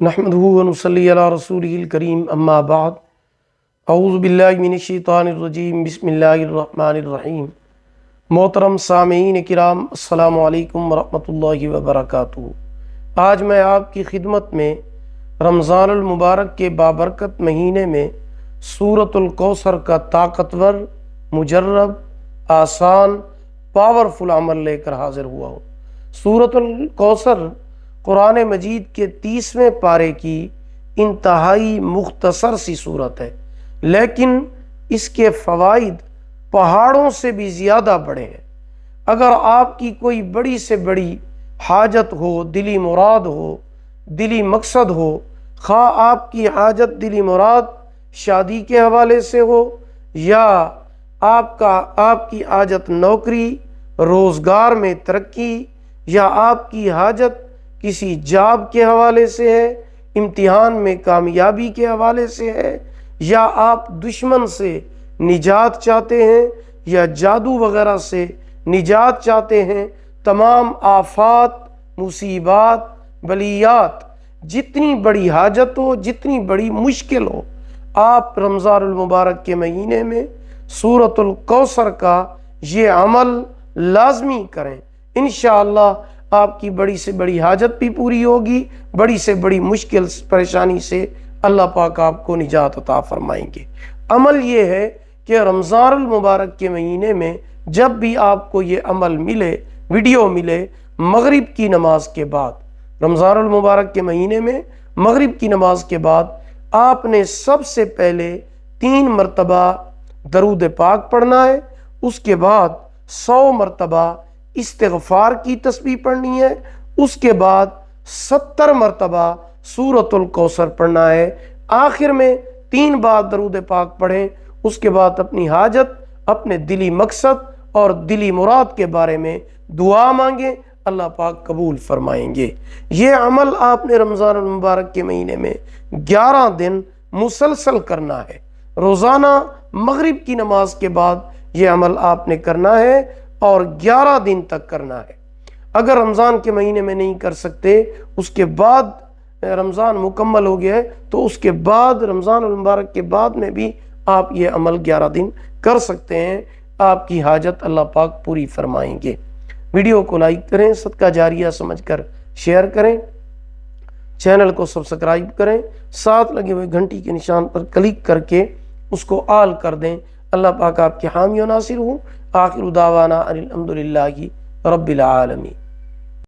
نحمدہ ونصلی علی رسولہ الکریم اما بعد اعوذ باللہ من الشیطان الرجیم بسم اللہ الرحمن الرحیم۔ محترم سامعین کرام، السلام علیکم ورحمۃ اللہ وبرکاتہ۔ آج میں آپ کی خدمت میں رمضان المبارک کے بابرکت مہینے میں سورۃ الکوثر کا طاقتور، مجرب، آسان، پاورفل عمل لے کر حاضر ہوا ہوں۔ سورۃ الکوثر قرآن مجید کے 30ویں پارے کی انتہائی مختصر سی صورت ہے، لیکن اس کے فوائد پہاڑوں سے بھی زیادہ بڑے ہیں۔ اگر آپ کی کوئی بڑی سے بڑی حاجت ہو، دلی مراد ہو، دلی مقصد ہو، خواہ آپ کی حاجت دلی مراد شادی کے حوالے سے ہو یا آپ کی حاجت نوکری، روزگار میں ترقی، یا آپ کی حاجت کسی جاب کے حوالے سے ہے، امتحان میں کامیابی کے حوالے سے ہے، یا آپ دشمن سے نجات چاہتے ہیں یا جادو وغیرہ سے نجات چاہتے ہیں، تمام آفات، مصیبات، بلیات، جتنی بڑی حاجت ہو، جتنی بڑی مشکل ہو، آپ رمضان المبارک کے مہینے میں سورۃ الکوثر کا یہ عمل لازمی کریں۔ انشاءاللہ آپ کی بڑی سے بڑی حاجت بھی پوری ہوگی، بڑی سے بڑی مشکل پریشانی سے اللہ پاک آپ کو نجات عطا فرمائیں گے۔ عمل یہ ہے کہ رمضان المبارک کے مہینے میں جب بھی آپ کو یہ عمل ملے، ویڈیو ملے، مغرب کی نماز کے بعد، رمضان المبارک کے مہینے میں مغرب کی نماز کے بعد آپ نے سب سے پہلے 3 مرتبہ درود پاک پڑھنا ہے، اس کے بعد 100 مرتبہ استغفار کی تسبیح پڑھنی ہے، اس کے بعد 70 مرتبہ سورۃ الکوثر پڑھنا ہے۔ آخر میں 3 بار درود پاک پڑھیں، اس کے بعد اپنی حاجت، اپنے دلی مقصد اور دلی مراد کے بارے میں دعا مانگیں، اللہ پاک قبول فرمائیں گے۔ یہ عمل آپ نے رمضان المبارک کے مہینے میں 11 دن مسلسل کرنا ہے۔ روزانہ مغرب کی نماز کے بعد یہ عمل آپ نے کرنا ہے اور 11 دن تک کرنا ہے۔ اگر رمضان کے مہینے میں نہیں کر سکتے، اس کے بعد رمضان مکمل ہو گیا ہے تو اس کے بعد رمضان المبارک کے بعد میں بھی آپ یہ عمل 11 دن کر سکتے ہیں، آپ کی حاجت اللہ پاک پوری فرمائیں گے۔ ویڈیو کو لائک کریں، صدقہ جاریہ سمجھ کر شیئر کریں، چینل کو سبسکرائب کریں، ساتھ لگے ہوئے گھنٹی کے نشان پر کلک کر کے اس کو آل کر دیں۔ اللہ پاک آپ کے حامی و ناصر ہوں۔ آخر دعوانا ان الحمدللہ رب العالمین۔